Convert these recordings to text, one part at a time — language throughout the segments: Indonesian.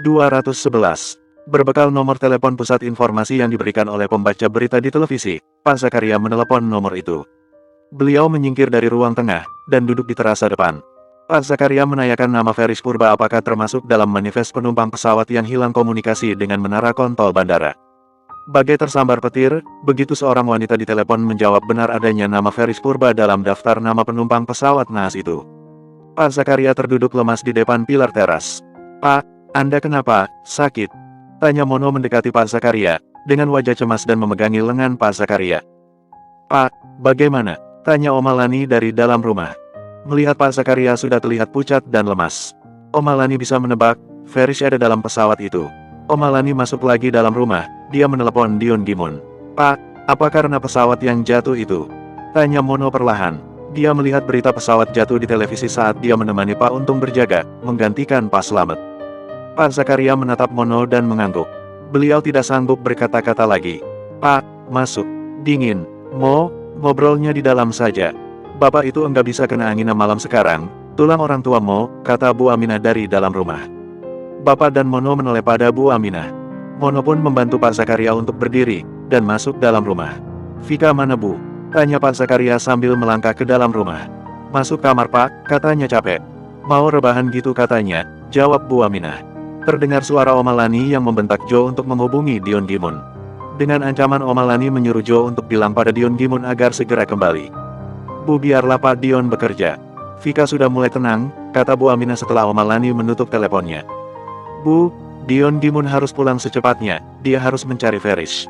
211. Berbekal nomor telepon pusat informasi yang diberikan oleh pembaca berita di televisi, Pak Zakaria menelepon nomor itu. Beliau menyingkir dari ruang tengah, dan duduk di terasa depan. Pak Zakaria menanyakan nama Feris Purba apakah termasuk dalam manifest penumpang pesawat yang hilang komunikasi dengan menara kontrol bandara. Bagai tersambar petir, begitu seorang wanita di telepon menjawab benar adanya nama Feris Purba dalam daftar nama penumpang pesawat naas itu. Pak Zakaria terduduk lemas di depan pilar teras. "Pak, Anda kenapa? Sakit?" tanya Mono mendekati Pak Zakaria, dengan wajah cemas dan memegangi lengan Pak Zakaria. "Pak, bagaimana?" tanya Oma Lani dari dalam rumah. Melihat Pak Zakaria sudah terlihat pucat dan lemas, Oma Lani bisa menebak, Feris ada dalam pesawat itu. Oma Lani masuk lagi dalam rumah, dia menelepon Dion Gimun. "Pak, apa karena pesawat yang jatuh itu?" tanya Mono perlahan. Dia melihat berita pesawat jatuh di televisi saat dia menemani Pak Untung berjaga, menggantikan Pak Slamet. Pak Zakaria menatap Mono dan mengangguk. Beliau tidak sanggup berkata-kata lagi. "Pak, masuk. Dingin. Ngobrolnya di dalam saja. Bapak itu enggak bisa kena angin malam sekarang, tulang orang tua Mo," kata Bu Aminah dari dalam rumah. Bapak dan Mono menoleh pada Bu Aminah. Mono pun membantu Pak Zakaria untuk berdiri, dan masuk dalam rumah. "Vika mana Bu?" tanya Pak Zakaria sambil melangkah ke dalam rumah. "Masuk kamar Pak, katanya capek." "Mau rebahan gitu katanya," jawab Bu Aminah. Terdengar suara Oma Lani yang membentak Jo untuk menghubungi Dion Gimun. Dengan ancaman Oma Lani menyuruh Jo untuk bilang pada Dion Gimun agar segera kembali. "Bu, biarlah Pak Dion bekerja. Vika sudah mulai tenang," kata Bu Aminah setelah Oma Lani menutup teleponnya. "Bu, Dion Gimun harus pulang secepatnya, dia harus mencari Feris.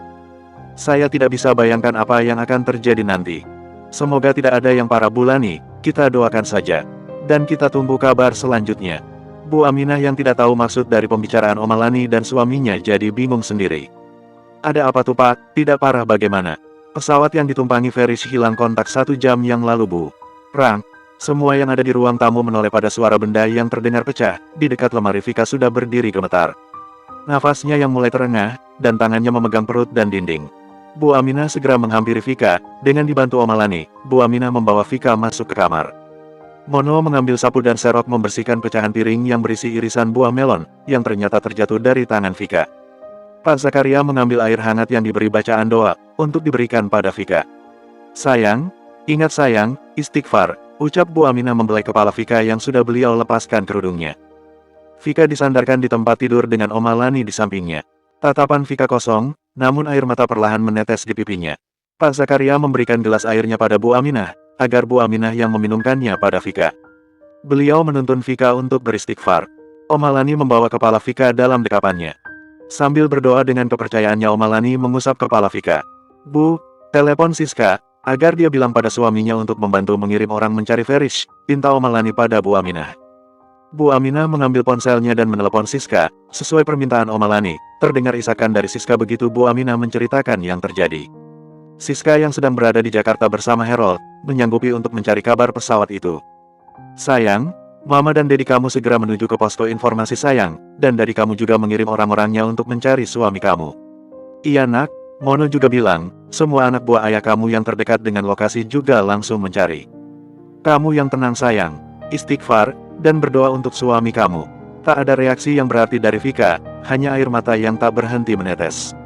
Saya tidak bisa bayangkan apa yang akan terjadi nanti. Semoga tidak ada yang parah Bu Lani, kita doakan saja. Dan kita tunggu kabar selanjutnya." Bu Aminah yang tidak tahu maksud dari pembicaraan Oma Lani dan suaminya jadi bingung sendiri. "Ada apa tuh Pak, tidak parah bagaimana? Pesawat yang ditumpangi Feris hilang kontak 1 jam yang lalu Bu." "Rang." Semua yang ada di ruang tamu menoleh pada suara benda yang terdengar pecah, di dekat lemari Vika sudah berdiri gemetar. Nafasnya yang mulai terengah, dan tangannya memegang perut dan dinding. Bu Aminah segera menghampiri Vika, dengan dibantu Oma Lani, Bu Aminah membawa Vika masuk ke kamar. Mono mengambil sapu dan serok membersihkan pecahan piring yang berisi irisan buah melon, yang ternyata terjatuh dari tangan Vika. Pak Zakaria mengambil air hangat yang diberi bacaan doa, untuk diberikan pada Vika. "Sayang, ingat sayang, istighfar," ucap Bu Aminah membelai kepala Vika yang sudah beliau lepaskan kerudungnya. Vika disandarkan di tempat tidur dengan Oma Lani di sampingnya. Tatapan Vika kosong, namun air mata perlahan menetes di pipinya. Pak Zakaria memberikan gelas airnya pada Bu Aminah, agar Bu Aminah yang meminumkannya pada Vika. Beliau menuntun Vika untuk beristighfar. Oma Lani membawa kepala Vika dalam dekapannya. Sambil berdoa dengan kepercayaannya Oma Lani mengusap kepala Vika. "Bu, telepon Siska, agar dia bilang pada suaminya untuk membantu mengirim orang mencari Feris," pinta Oma Lani pada Bu Aminah. Bu Aminah mengambil ponselnya dan menelepon Siska, sesuai permintaan Oma Lani. Terdengar isakan dari Siska begitu Bu Aminah menceritakan yang terjadi. Siska yang sedang berada di Jakarta bersama Harold, menyanggupi untuk mencari kabar pesawat itu. "Sayang, Mama dan Dedi kamu segera menuju ke posko informasi sayang, dan Dedi kamu juga mengirim orang-orangnya untuk mencari suami kamu." "Iya nak," Mono juga bilang, "semua anak buah ayah kamu yang terdekat dengan lokasi juga langsung mencari. Kamu yang tenang sayang, istighfar, dan berdoa untuk suami kamu." Tak ada reaksi yang berarti dari Vika, hanya air mata yang tak berhenti menetes.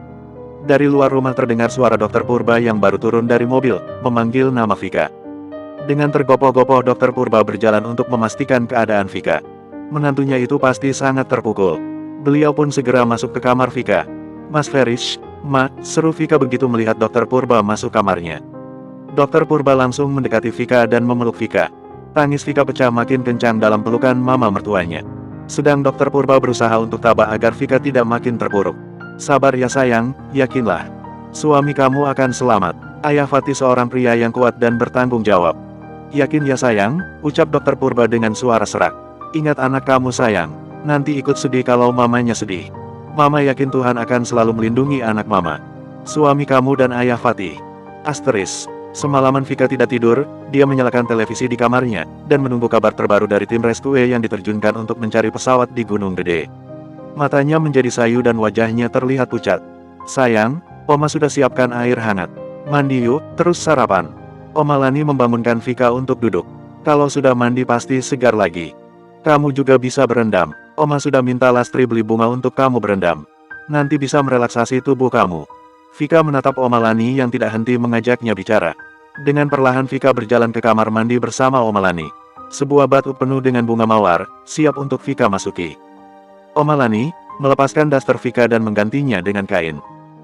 Dari luar rumah terdengar suara Dokter Purba yang baru turun dari mobil, memanggil nama Vika. Dengan tergopoh-gopoh Dokter Purba berjalan untuk memastikan keadaan Vika. Menantunya itu pasti sangat terpukul. Beliau pun segera masuk ke kamar Vika. "Mas Feris, Ma," seru Vika begitu melihat Dokter Purba masuk kamarnya. Dokter Purba langsung mendekati Vika dan memeluk Vika. Tangis Vika pecah makin kencang dalam pelukan mama mertuanya. Sedang Dokter Purba berusaha untuk tabah agar Vika tidak makin terpuruk. "Sabar ya sayang, yakinlah. Suami kamu akan selamat." Ayah Fatih seorang pria yang kuat dan bertanggung jawab. "Yakin ya sayang," ucap Dokter Purba dengan suara serak. "Ingat anak kamu sayang, nanti ikut sedih kalau mamanya sedih. Mama yakin Tuhan akan selalu melindungi anak mama. Suami kamu dan Ayah Fatih." Semalaman Vika tidak tidur, dia menyalakan televisi di kamarnya, dan menunggu kabar terbaru dari tim rescue yang diterjunkan untuk mencari pesawat di Gunung Gede. Matanya menjadi sayu dan wajahnya terlihat pucat. "Sayang, Oma sudah siapkan air hangat. Mandi yuk, terus sarapan." Oma Lani membangunkan Vika untuk duduk. "Kalau sudah mandi pasti segar lagi. Kamu juga bisa berendam." Oma sudah minta Lastri beli bunga untuk kamu berendam. Nanti bisa merelaksasi tubuh kamu. Vika menatap Oma Lani yang tidak henti mengajaknya bicara. Dengan perlahan Vika berjalan ke kamar mandi bersama Oma Lani. Sebuah batu penuh dengan bunga mawar, siap untuk Vika masuki. Oma Lani melepaskan daster Vika dan menggantinya dengan kain.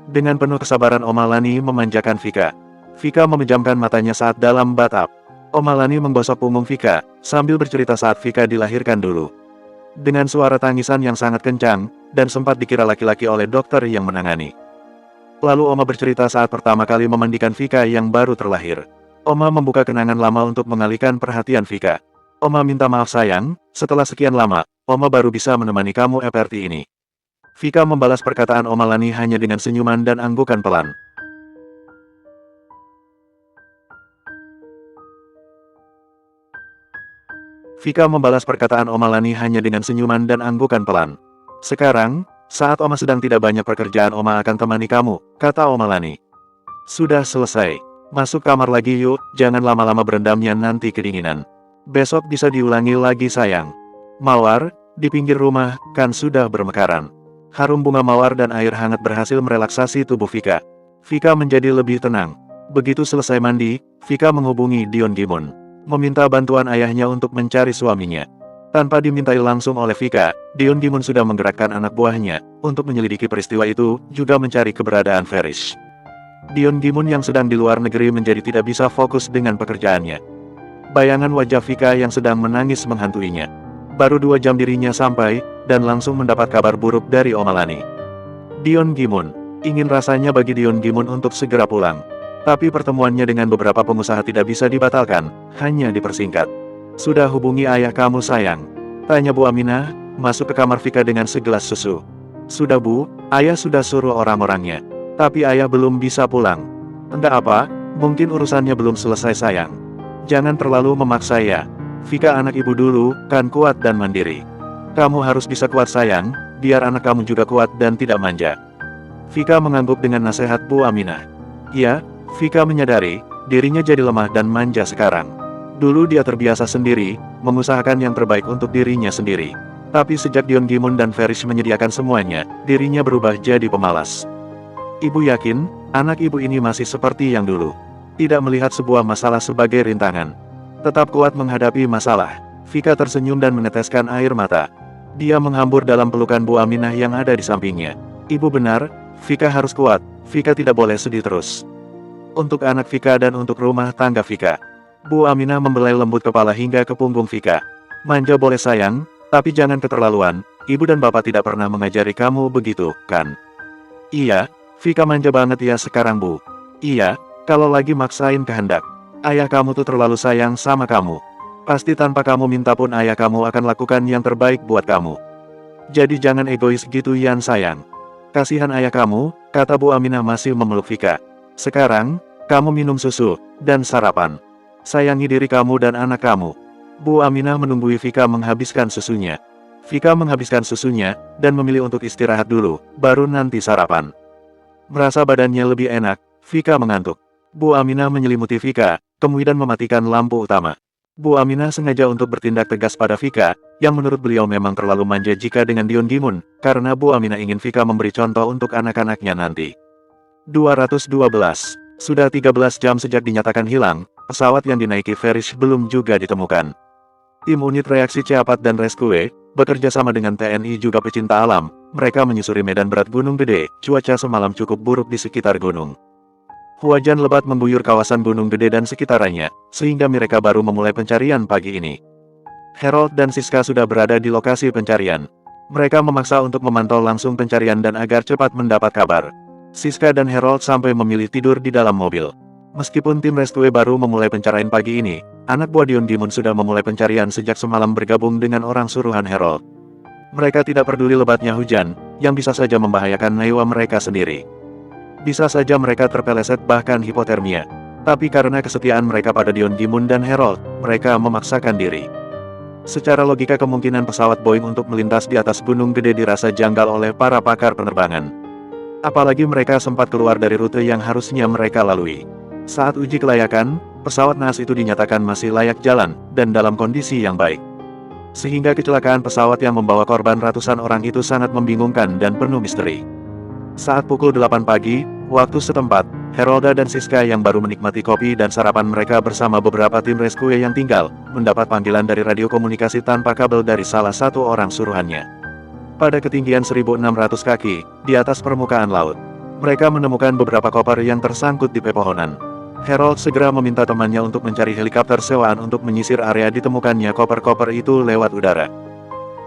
Dengan penuh kesabaran Oma Lani memanjakan Vika. Vika memejamkan matanya saat dalam bathtub. Oma Lani menggosok punggung Vika, sambil bercerita saat Vika dilahirkan dulu. Dengan suara tangisan yang sangat kencang, dan sempat dikira laki-laki oleh dokter yang menangani. Lalu Oma bercerita saat pertama kali memandikan Vika yang baru terlahir. Oma membuka kenangan lama untuk mengalihkan perhatian Vika. Oma minta maaf sayang, setelah sekian lama, Oma baru bisa menemani kamu seperti ini. Vika membalas perkataan Oma Lani hanya dengan senyuman dan anggukan pelan. Vika membalas perkataan Oma Lani hanya dengan senyuman dan anggukan pelan. Sekarang, saat Oma sedang tidak banyak pekerjaan Oma akan temani kamu, kata Oma Lani. Sudah selesai. Masuk kamar lagi yuk, jangan lama-lama berendamnya nanti kedinginan. Besok bisa diulangi lagi sayang. Mawar, di pinggir rumah, kan sudah bermekaran. Harum bunga mawar dan air hangat berhasil merelaksasi tubuh Vika. Vika menjadi lebih tenang. Begitu selesai mandi, Vika menghubungi Dion Gimun. Meminta bantuan ayahnya untuk mencari suaminya. Tanpa dimintai langsung oleh Vika, Dion Gimun sudah menggerakkan anak buahnya untuk menyelidiki peristiwa itu, juga mencari keberadaan Farish. Dion Gimun yang sedang di luar negeri menjadi tidak bisa fokus dengan pekerjaannya. Bayangan wajah Vika yang sedang menangis menghantuinya. Baru 2 jam dirinya sampai, dan langsung mendapat kabar buruk dari Oma Lani. Dion Gimun, ingin rasanya bagi Dion Gimun untuk segera pulang. Tapi pertemuannya dengan beberapa pengusaha tidak bisa dibatalkan, hanya dipersingkat. Sudah hubungi ayah kamu sayang? Tanya Bu Aminah, masuk ke kamar Vika dengan segelas susu. Sudah Bu, ayah sudah suruh orang-orangnya. Tapi ayah belum bisa pulang. Entah apa, mungkin urusannya belum selesai sayang. Jangan terlalu memaksa ya. Vika anak ibu dulu, kan kuat dan mandiri. Kamu harus bisa kuat sayang, biar anak kamu juga kuat dan tidak manja. Vika mengangguk dengan nasihat Bu Aminah. Iya, Vika menyadari, dirinya jadi lemah dan manja sekarang. Dulu dia terbiasa sendiri, mengusahakan yang terbaik untuk dirinya sendiri. Tapi sejak Dion Gimun dan Farish menyediakan semuanya, dirinya berubah jadi pemalas. Ibu yakin, anak ibu ini masih seperti yang dulu. Tidak melihat sebuah masalah sebagai rintangan. Tetap kuat menghadapi masalah. Vika tersenyum dan meneteskan air mata. Dia menghambur dalam pelukan Bu Aminah yang ada di sampingnya. Ibu benar, Vika harus kuat, Vika tidak boleh sedih terus. Untuk anak Vika dan untuk rumah tangga Vika. Bu Aminah membelai lembut kepala hingga ke punggung Vika. Manja boleh sayang, tapi jangan keterlaluan, ibu dan bapak tidak pernah mengajari kamu begitu, kan? Iya, Vika manja banget ya sekarang Bu. Iya, kalau lagi maksain kehendak. Ayah kamu tuh terlalu sayang sama kamu. Pasti tanpa kamu minta pun ayah kamu akan lakukan yang terbaik buat kamu. Jadi jangan egois gitu Yan sayang. Kasihan ayah kamu, kata Bu Aminah masih memeluk Vika. Sekarang, kamu minum susu, dan sarapan. Sayangi diri kamu dan anak kamu. Bu Aminah menunggui Vika menghabiskan susunya. Vika menghabiskan susunya, dan memilih untuk istirahat dulu, baru nanti sarapan. Merasa badannya lebih enak, Vika mengantuk. Bu Aminah menyelimuti Vika, kemudian mematikan lampu utama. Bu Aminah sengaja untuk bertindak tegas pada Vika, yang menurut beliau memang terlalu manja jika dengan Dion Gimun, karena Bu Aminah ingin Vika memberi contoh untuk anak-anaknya nanti. 212. Sudah 13 jam sejak dinyatakan hilang, pesawat yang dinaiki Farish belum juga ditemukan. Tim unit reaksi cepat dan rescue, bekerja sama dengan TNI juga pecinta alam, mereka menyusuri medan berat Gunung Gede, cuaca semalam cukup buruk di sekitar gunung. Hujan lebat mengguyur kawasan Gunung Gede dan sekitarnya, sehingga mereka baru memulai pencarian pagi ini. Harold dan Siska sudah berada di lokasi pencarian. Mereka memaksa untuk memantau langsung pencarian dan agar cepat mendapat kabar. Siska dan Harold sampai memilih tidur di dalam mobil. Meskipun tim rescue baru memulai pencarian pagi ini, anak buah Dion Gimun sudah memulai pencarian sejak semalam bergabung dengan orang suruhan Harold. Mereka tidak peduli lebatnya hujan, yang bisa saja membahayakan nyawa mereka sendiri. Bisa saja mereka terpeleset bahkan hipotermia. Tapi karena kesetiaan mereka pada Dion Gimun dan Harold, mereka memaksakan diri. Secara logika kemungkinan pesawat Boeing untuk melintas di atas Gunung Gede dirasa janggal oleh para pakar penerbangan. Apalagi mereka sempat keluar dari rute yang harusnya mereka lalui. Saat uji kelayakan, pesawat naas itu dinyatakan masih layak jalan, dan dalam kondisi yang baik. Sehingga kecelakaan pesawat yang membawa korban ratusan orang itu sangat membingungkan dan penuh misteri. Saat pukul 8 pagi, waktu setempat, Herolda dan Siska yang baru menikmati kopi dan sarapan mereka bersama beberapa tim rescue yang tinggal, mendapat panggilan dari radio komunikasi tanpa kabel dari salah satu orang suruhannya. Pada ketinggian 1.600 kaki, di atas permukaan laut, mereka menemukan beberapa koper yang tersangkut di pepohonan. Harold segera meminta temannya untuk mencari helikopter sewaan untuk menyisir area ditemukannya koper-koper itu lewat udara.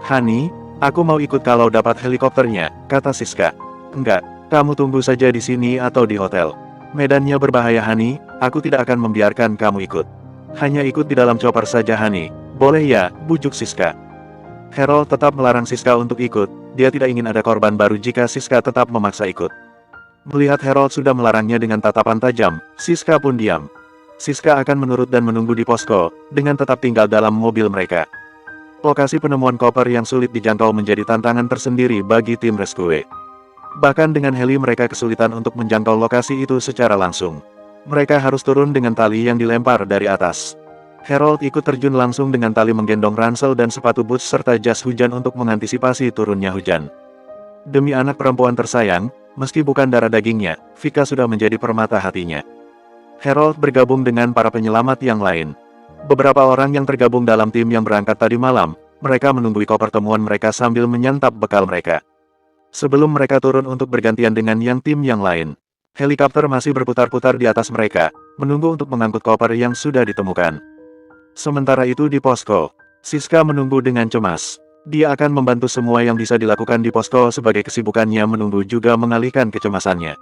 "Hani, aku mau ikut kalau dapat helikopternya," kata Siska. "Enggak, kamu tunggu saja di sini atau di hotel. Medannya berbahaya Hani, aku tidak akan membiarkan kamu ikut. Hanya ikut di dalam chopper saja Hani, boleh ya?" bujuk Siska. Harold tetap melarang Siska untuk ikut, dia tidak ingin ada korban baru jika Siska tetap memaksa ikut. Melihat Harold sudah melarangnya dengan tatapan tajam, Siska pun diam. Siska akan menurut dan menunggu di posko, dengan tetap tinggal dalam mobil mereka. Lokasi penemuan koper yang sulit dijangkau menjadi tantangan tersendiri bagi tim rescue. Bahkan dengan heli mereka kesulitan untuk menjangkau lokasi itu secara langsung. Mereka harus turun dengan tali yang dilempar dari atas. Harold ikut terjun langsung dengan tali menggendong ransel dan sepatu boots serta jas hujan untuk mengantisipasi turunnya hujan. Demi anak perempuan tersayang, meski bukan darah dagingnya, Vika sudah menjadi permata hatinya. Harold bergabung dengan para penyelamat yang lain. Beberapa orang yang tergabung dalam tim yang berangkat tadi malam, mereka menunggui koper temuan mereka sambil menyantap bekal mereka. Sebelum mereka turun untuk bergantian dengan tim yang lain, helikopter masih berputar-putar di atas mereka, menunggu untuk mengangkut koper yang sudah ditemukan. Sementara itu di posko, Siska menunggu dengan cemas. Dia akan membantu semua yang bisa dilakukan di posko sebagai kesibukannya menunggu juga mengalihkan kecemasannya.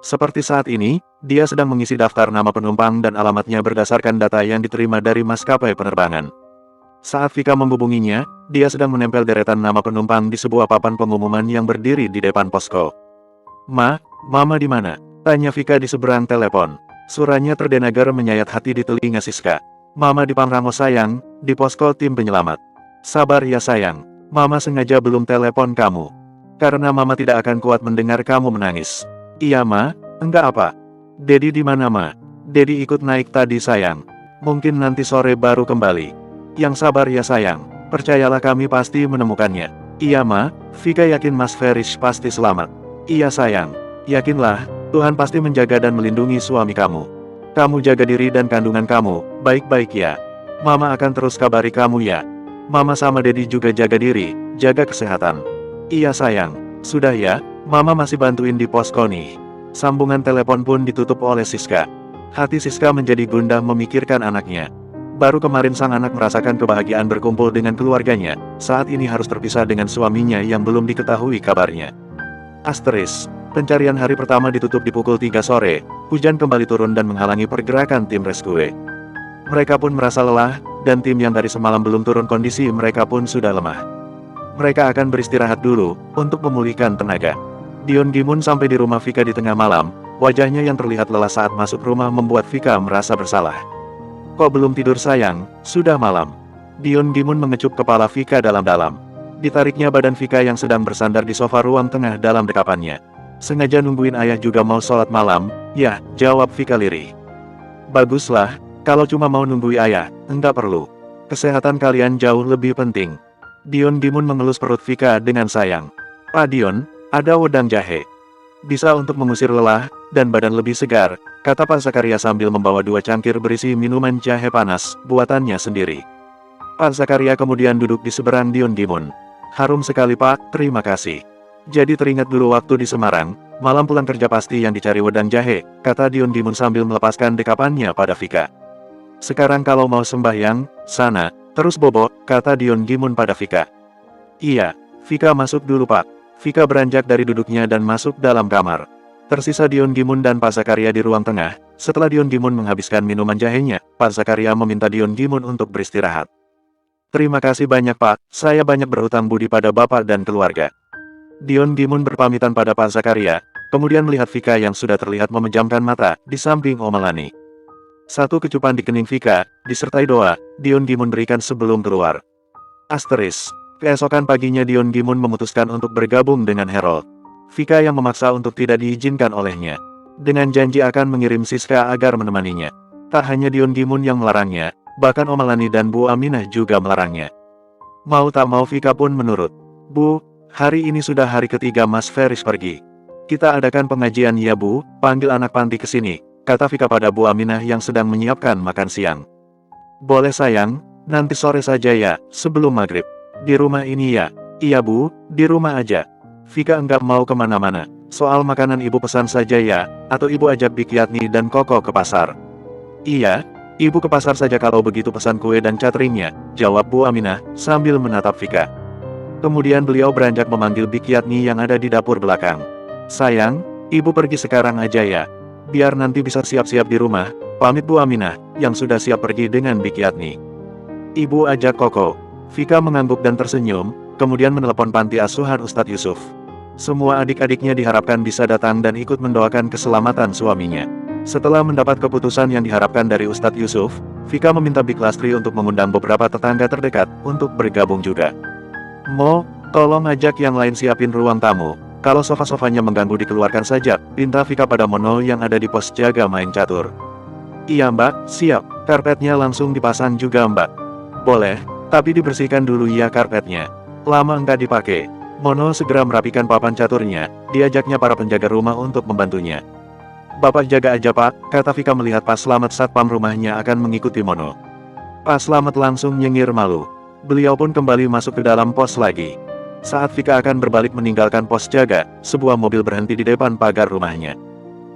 Seperti saat ini, dia sedang mengisi daftar nama penumpang dan alamatnya berdasarkan data yang diterima dari maskapai penerbangan. Saat Vika menghubunginya, dia sedang menempel deretan nama penumpang di sebuah papan pengumuman yang berdiri di depan posko. Mama di mana?" tanya Vika di seberang telepon. Suaranya terdengar menyayat hati di telinga Siska. "Mama di Pangrango sayang, di posko tim penyelamat." "Sabar ya sayang, Mama sengaja belum telepon kamu. Karena Mama tidak akan kuat mendengar kamu menangis." "Iya Ma, enggak apa. Dedi di mana Ma?" "Dedi ikut naik tadi sayang. Mungkin nanti sore baru kembali." "Yang sabar ya sayang, percayalah kami pasti menemukannya." "Iya Ma, Vika yakin Mas Ferish pasti selamat." "Iya sayang, yakinlah, Tuhan pasti menjaga dan melindungi suami kamu. Kamu jaga diri dan kandungan kamu, baik-baik ya. Mama akan terus kabari kamu ya. Mama sama Dedi juga jaga diri, jaga kesehatan." "Iya sayang, sudah ya, Mama masih bantuin di posko nih." Sambungan telepon pun ditutup oleh Siska. Hati Siska menjadi gundah memikirkan anaknya. Baru kemarin sang anak merasakan kebahagiaan berkumpul dengan keluarganya, saat ini harus terpisah dengan suaminya yang belum diketahui kabarnya. Asteris, pencarian hari pertama ditutup di pukul 3 sore, hujan kembali turun dan menghalangi pergerakan tim rescue. Mereka pun merasa lelah, dan tim yang dari semalam belum turun kondisi mereka pun sudah lemah. Mereka akan beristirahat dulu, untuk memulihkan tenaga. Dion Gimun sampai di rumah Vika di tengah malam, wajahnya yang terlihat lelah saat masuk rumah membuat Vika merasa bersalah. "Kok belum tidur sayang, sudah malam." Dion Gimun mengecup kepala Vika dalam-dalam. Ditariknya badan Vika yang sedang bersandar di sofa ruang tengah dalam dekapannya. "Sengaja nungguin ayah juga mau sholat malam, ya," jawab Vika lirih. "Baguslah. Kalau cuma mau nunggui ayah, enggak perlu. Kesehatan kalian jauh lebih penting." Dion Gimun mengelus perut Vika dengan sayang. "Pak Dion, ada wedang jahe. Bisa untuk mengusir lelah, dan badan lebih segar," kata Pak Zakaria sambil membawa 2 cangkir berisi minuman jahe panas, buatannya sendiri. Pak Zakaria kemudian duduk di seberang Dion Gimun. "Harum sekali Pak, terima kasih. Jadi teringat dulu waktu di Semarang, malam pulang kerja pasti yang dicari wedang jahe," kata Dion Gimun sambil melepaskan dekapannya pada Vika. "Sekarang kalau mau sembahyang, sana, terus bobo," kata Dion Gimun pada Vika. "Iya, Vika masuk dulu Pak." Vika beranjak dari duduknya dan masuk dalam kamar. Tersisa Dion Gimun dan Pak Zakaria di ruang tengah. Setelah Dion Gimun menghabiskan minuman jahenya, Pak Zakaria meminta Dion Gimun untuk beristirahat. "Terima kasih banyak Pak, saya banyak berhutang budi pada Bapak dan keluarga." Dion Gimun berpamitan pada Pak Zakaria, kemudian melihat Vika yang sudah terlihat memejamkan mata, di samping Omalani. Satu kecupan di kening Vika, disertai doa, Dion Gimun berikan sebelum keluar. Asteris. Keesokan paginya Dion Gimun memutuskan untuk bergabung dengan Harold. Vika yang memaksa untuk tidak diizinkan olehnya. Dengan janji akan mengirim Siska agar menemaninya. Tak hanya Dion Gimun yang melarangnya, bahkan Omalani dan Bu Aminah juga melarangnya. Mau tak mau Vika pun menurut. Bu, hari ini sudah hari ketiga Mas Feris pergi. Kita adakan pengajian ya Bu, panggil anak panti ke sini, kata Vika pada Bu Aminah yang sedang menyiapkan makan siang. Boleh sayang, nanti sore saja ya, sebelum maghrib. Di rumah ini ya? Iya Bu, di rumah aja. Vika enggak mau kemana-mana. Soal makanan ibu pesan saja ya, atau ibu ajak Bikyatni dan Koko ke pasar. Iya, ibu ke pasar saja kalau begitu pesan kue dan cateringnya, jawab Bu Aminah, sambil menatap Vika. Kemudian beliau beranjak memanggil Bikyatni yang ada di dapur belakang. Sayang, ibu pergi sekarang aja ya. Biar nanti bisa siap-siap di rumah, pamit Bu Aminah, yang sudah siap pergi dengan Bikyatni. Ibu ajak Koko. Vika mengangguk dan tersenyum, kemudian menelepon panti asuhan Ustadz Yusuf. Semua adik-adiknya diharapkan bisa datang dan ikut mendoakan keselamatan suaminya. Setelah mendapat keputusan yang diharapkan dari Ustadz Yusuf, Vika meminta Bik Lastri untuk mengundang beberapa tetangga terdekat untuk bergabung juga. Mo, tolong ajak yang lain siapin ruang tamu. Kalau sofa-sofanya mengganggu dikeluarkan saja, pinta Vika pada Mono yang ada di pos jaga main catur. Iya Mbak, siap. Karpetnya langsung dipasang juga Mbak. Boleh, tapi dibersihkan dulu ya karpetnya. Lama enggak dipakai. Mono segera merapikan papan caturnya, diajaknya para penjaga rumah untuk membantunya. Bapak jaga aja Pak, kata Vika melihat Pak Slamet satpam rumahnya akan mengikuti Mono. Pak Slamet langsung nyengir malu. Beliau pun kembali masuk ke dalam pos lagi. Saat Vika akan berbalik meninggalkan pos jaga, sebuah mobil berhenti di depan pagar rumahnya.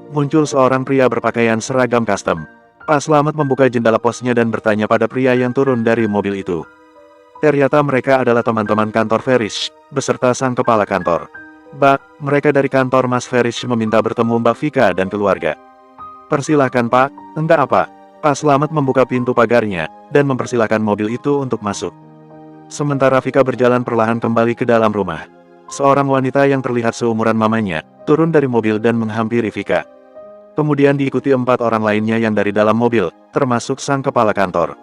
Muncul seorang pria berpakaian seragam custom. Pak Slamet membuka jendela posnya dan bertanya pada pria yang turun dari mobil itu. Ternyata mereka adalah teman-teman kantor Feris, beserta sang kepala kantor. Mbak, mereka dari kantor Mas Feris meminta bertemu Mbak Vika dan keluarga. Persilahkan Pak, enggak apa. Pak Slamet membuka pintu pagarnya, dan mempersilahkan mobil itu untuk masuk. Sementara Vika berjalan perlahan kembali ke dalam rumah. Seorang wanita yang terlihat seumuran mamanya, turun dari mobil dan menghampiri Vika. Kemudian diikuti 4 orang lainnya yang dari dalam mobil, termasuk sang kepala kantor.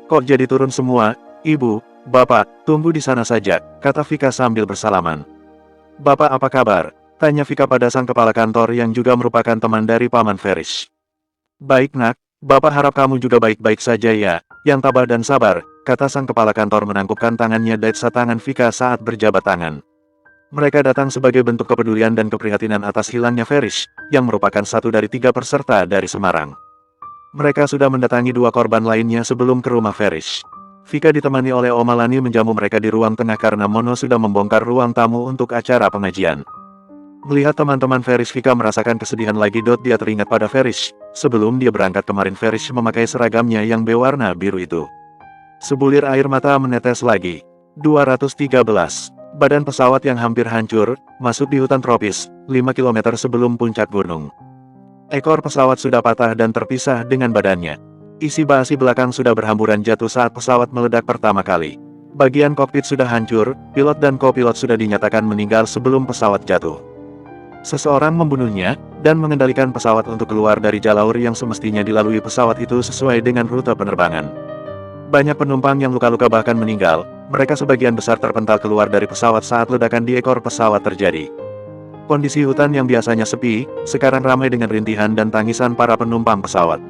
Kok jadi turun semua, Ibu, Bapak, tunggu di sana saja, kata Vika sambil bersalaman. Bapak apa kabar? Tanya Vika pada sang kepala kantor yang juga merupakan teman dari Paman Feris. Baik nak, Bapak harap kamu juga baik-baik saja ya, yang tabah dan sabar, kata sang kepala kantor menangkupkan tangannya dari tangan Vika saat berjabat tangan. Mereka datang sebagai bentuk kepedulian dan keprihatinan atas hilangnya Feris, yang merupakan satu dari 3 peserta dari Semarang. Mereka sudah mendatangi 2 korban lainnya sebelum ke rumah Feris. Vika ditemani oleh Oma Lani menjamu mereka di ruang tengah karena Mono sudah membongkar ruang tamu untuk acara pengajian. Melihat teman-teman Feris, Vika merasakan kesedihan lagi. Dia teringat pada Feris. Sebelum dia berangkat kemarin, Feris memakai seragamnya yang berwarna biru itu. Sebulir air mata menetes lagi. 213. Badan pesawat yang hampir hancur, masuk di hutan tropis, 5 km sebelum puncak gunung. Ekor pesawat sudah patah dan terpisah dengan badannya. Isi basi belakang sudah berhamburan jatuh saat pesawat meledak pertama kali. Bagian kokpit sudah hancur, pilot dan kopilot sudah dinyatakan meninggal sebelum pesawat jatuh. Seseorang membunuhnya, dan mengendalikan pesawat untuk keluar dari jalur yang semestinya dilalui pesawat itu sesuai dengan rute penerbangan. Banyak penumpang yang luka-luka bahkan meninggal, mereka sebagian besar terpental keluar dari pesawat saat ledakan di ekor pesawat terjadi. Kondisi hutan yang biasanya sepi, sekarang ramai dengan rintihan dan tangisan para penumpang pesawat.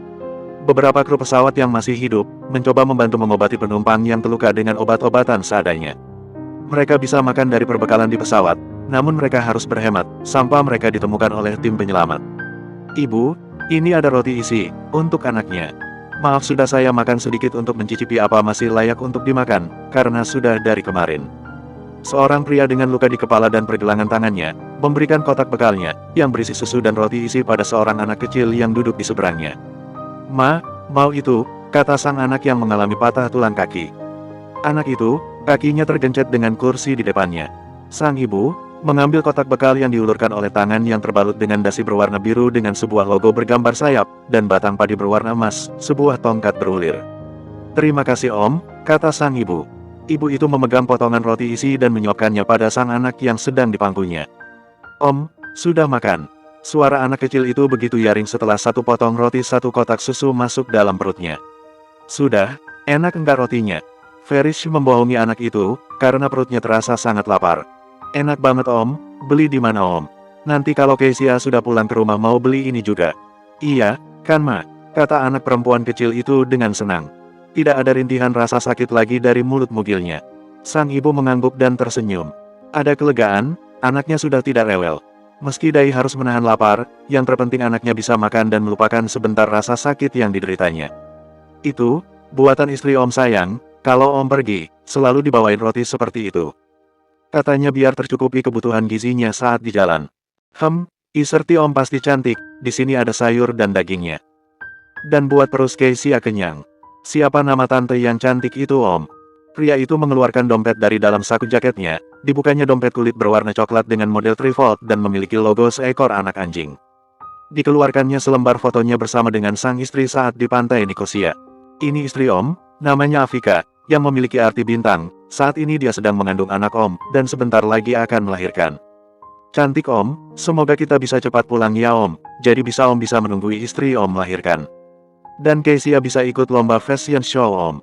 Beberapa kru pesawat yang masih hidup, mencoba membantu mengobati penumpang yang terluka dengan obat-obatan seadanya. Mereka bisa makan dari perbekalan di pesawat, namun mereka harus berhemat, sampah mereka ditemukan oleh tim penyelamat. Ibu, ini ada roti isi, untuk anaknya. Maaf sudah saya makan sedikit untuk mencicipi apa masih layak untuk dimakan, karena sudah dari kemarin. Seorang pria dengan luka di kepala dan pergelangan tangannya, memberikan kotak bekalnya, yang berisi susu dan roti isi pada seorang anak kecil yang duduk di seberangnya. Ma, mau itu, kata sang anak yang mengalami patah tulang kaki. Anak itu, kakinya tergencet dengan kursi di depannya. Sang ibu, mengambil kotak bekal yang diulurkan oleh tangan yang terbalut dengan dasi berwarna biru dengan sebuah logo bergambar sayap, dan batang padi berwarna emas, sebuah tongkat berulir. Terima kasih Om, kata sang ibu. Ibu itu memegang potongan roti isi dan menyuapkannya pada sang anak yang sedang dipangkunya. Om, sudah makan. Suara anak kecil itu begitu nyaring setelah satu potong roti satu kotak susu masuk dalam perutnya. Sudah, enak enggak rotinya? Feris membohongi anak itu, karena perutnya terasa sangat lapar. Enak banget Om, beli di mana Om? Nanti kalau Kesia sudah pulang ke rumah mau beli ini juga. Iya, kan Ma? Kata anak perempuan kecil itu dengan senang. Tidak ada rintihan rasa sakit lagi dari mulut mugilnya. Sang ibu mengangguk dan tersenyum. Ada kelegaan, anaknya sudah tidak rewel. Meski Dai harus menahan lapar, yang terpenting anaknya bisa makan dan melupakan sebentar rasa sakit yang dideritanya. Itu, buatan istri Om sayang, kalau Om pergi, selalu dibawain roti seperti itu. Katanya biar tercukupi kebutuhan gizinya saat di jalan. Iserti Om pasti cantik, di sini ada sayur dan dagingnya. Dan buat perut Keisia kenyang. Siapa nama tante yang cantik itu Om? Pria itu mengeluarkan dompet dari dalam saku jaketnya, dibukanya dompet kulit berwarna coklat dengan model trifold dan memiliki logo seekor anak anjing. Dikeluarkannya selembar fotonya bersama dengan sang istri saat di pantai Nikosia. Ini istri Om, namanya Afika, yang memiliki arti bintang. Saat ini dia sedang mengandung anak Om, dan sebentar lagi akan melahirkan. Cantik Om, semoga kita bisa cepat pulang ya Om, jadi Om bisa menunggui istri Om melahirkan. Dan Keisia bisa ikut lomba fashion show Om.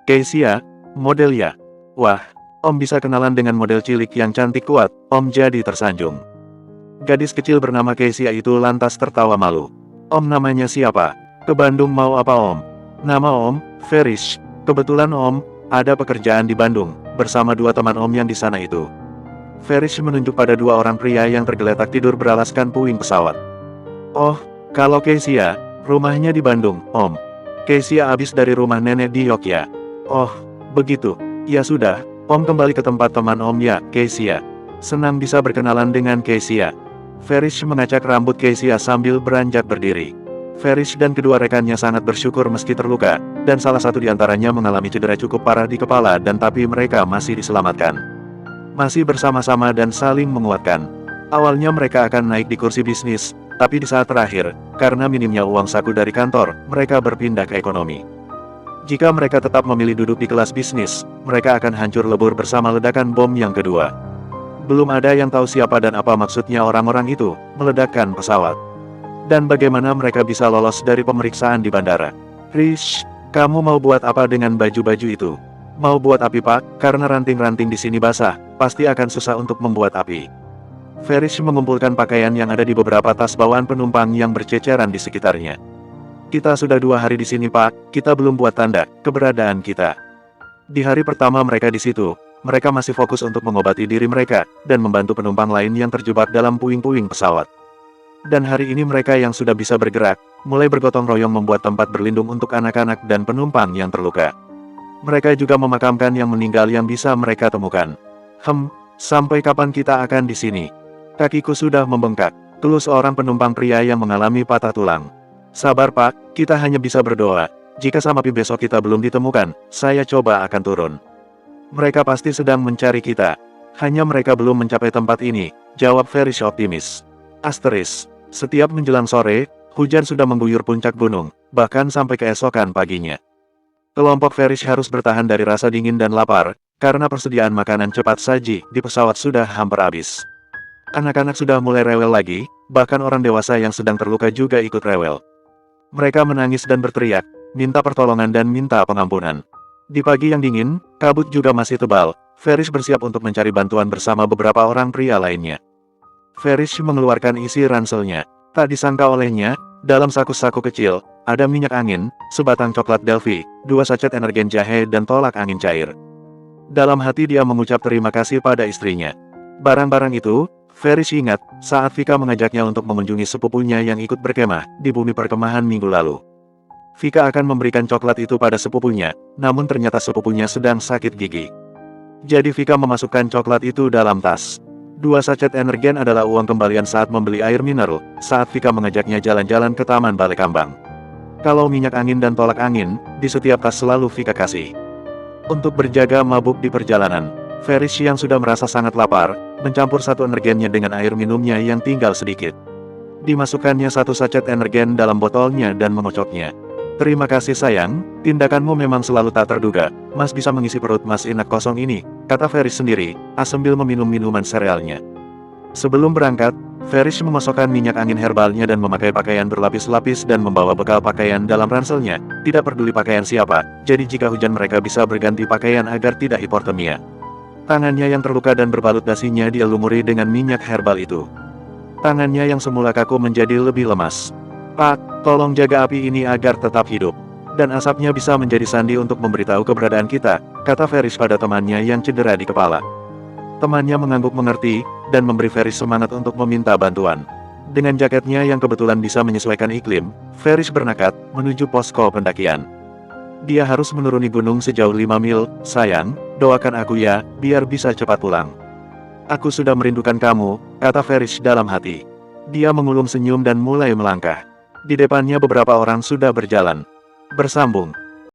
Keisia, model ya? Wah, Om bisa kenalan dengan model cilik yang cantik kuat, Om jadi tersanjung. Gadis kecil bernama Keisia itu lantas tertawa malu. Om namanya siapa? Ke Bandung mau apa Om? Nama Om, Ferish. Kebetulan Om, ada pekerjaan di Bandung, bersama dua teman Om yang di sana itu. Ferish menunjuk pada dua orang pria yang tergeletak tidur beralaskan puing pesawat. Oh, kalau Keisia, rumahnya di Bandung, Om. Keisia habis dari rumah nenek di Yogyakarta. Oh, begitu. Ya sudah, Om kembali ke tempat teman Om ya, Keisia. Senang bisa berkenalan dengan Keisia. Ferish mengacak rambut Keisia sambil beranjak berdiri. Ferish dan kedua rekannya sangat bersyukur meski terluka, dan salah satu di antaranya mengalami cedera cukup parah di kepala dan tapi mereka masih diselamatkan. Masih bersama-sama dan saling menguatkan. Awalnya mereka akan naik di kursi bisnis, tapi di saat terakhir, karena minimnya uang saku dari kantor, mereka berpindah ke ekonomi. Jika mereka tetap memilih duduk di kelas bisnis, mereka akan hancur lebur bersama ledakan bom yang kedua. Belum ada yang tahu siapa dan apa maksudnya orang-orang itu, meledakkan pesawat. Dan bagaimana mereka bisa lolos dari pemeriksaan di bandara. Rish, kamu mau buat apa dengan baju-baju itu? Mau buat api Pak, karena ranting-ranting di sini basah, pasti akan susah untuk membuat api. Ferish mengumpulkan pakaian yang ada di beberapa tas bawaan penumpang yang berceceran di sekitarnya. Kita sudah 2 hari di sini Pak, kita belum buat tanda keberadaan kita. Di hari pertama mereka di situ, mereka masih fokus untuk mengobati diri mereka, dan membantu penumpang lain yang terjebak dalam puing-puing pesawat. Dan hari ini mereka yang sudah bisa bergerak, mulai bergotong royong membuat tempat berlindung untuk anak-anak dan penumpang yang terluka. Mereka juga memakamkan yang meninggal yang bisa mereka temukan. Sampai kapan kita akan di sini? Kakiku sudah membengkak, keluh seorang penumpang pria yang mengalami patah tulang. Sabar Pak, kita hanya bisa berdoa. Jika Samapi besok kita belum ditemukan, saya coba akan turun. Mereka pasti sedang mencari kita. Hanya mereka belum mencapai tempat ini, jawab Ferish optimis. Setiap menjelang sore, hujan sudah mengguyur puncak gunung, bahkan sampai keesokan paginya. Kelompok Ferish harus bertahan dari rasa dingin dan lapar, karena persediaan makanan cepat saji di pesawat sudah hampir habis. Anak-anak sudah mulai rewel lagi, bahkan orang dewasa yang sedang terluka juga ikut rewel. Mereka menangis dan berteriak, minta pertolongan dan minta pengampunan. Di pagi yang dingin, kabut juga masih tebal, Ferish bersiap untuk mencari bantuan bersama beberapa orang pria lainnya. Ferish mengeluarkan isi ranselnya. Tak disangka olehnya, dalam saku-saku kecil, ada minyak angin, sebatang coklat Delphi, 2 sachet energen jahe dan tolak angin cair. Dalam hati dia mengucap terima kasih pada istrinya. Barang-barang itu, Ferish ingat, saat Vika mengajaknya untuk mengunjungi sepupunya yang ikut berkemah di bumi perkemahan minggu lalu. Vika akan memberikan coklat itu pada sepupunya, namun ternyata sepupunya sedang sakit gigi. Jadi Vika memasukkan coklat itu dalam tas. 2 sachet energen adalah uang kembalian saat membeli air mineral, saat Vika mengajaknya jalan-jalan ke Taman Balai Kambang. Kalau minyak angin dan tolak angin, di setiap tas selalu Vika kasih. Untuk berjaga mabuk di perjalanan, Ferish yang sudah merasa sangat lapar, mencampur satu energennya dengan air minumnya yang tinggal sedikit. Dimasukkannya 1 sachet energen dalam botolnya dan mengocoknya. Terima kasih sayang, tindakanmu memang selalu tak terduga, Mas bisa mengisi perut Mas enak kosong ini, kata Ferish sendiri, sambil meminum minuman serealnya. Sebelum berangkat, Ferish memasukkan minyak angin herbalnya dan memakai pakaian berlapis-lapis dan membawa bekal pakaian dalam ranselnya, tidak peduli pakaian siapa, jadi jika hujan mereka bisa berganti pakaian agar tidak hipotermia. Tangannya yang terluka dan berbalut dasinya dia lumuri dengan minyak herbal itu. Tangannya yang semula kaku menjadi lebih lemas. Pak, tolong jaga api ini agar tetap hidup. Dan asapnya bisa menjadi sandi untuk memberitahu keberadaan kita, kata Ferris pada temannya yang cedera di kepala. Temannya mengangguk mengerti, dan memberi Ferris semangat untuk meminta bantuan. Dengan jaketnya yang kebetulan bisa menyesuaikan iklim, Ferris bernekat menuju posko pendakian. Dia harus menuruni gunung sejauh 5 mil, sayang, doakan aku ya, biar bisa cepat pulang. Aku sudah merindukan kamu, kata Ferris dalam hati. Dia mengulum senyum dan mulai melangkah. Di depannya beberapa orang sudah berjalan. Bersambung.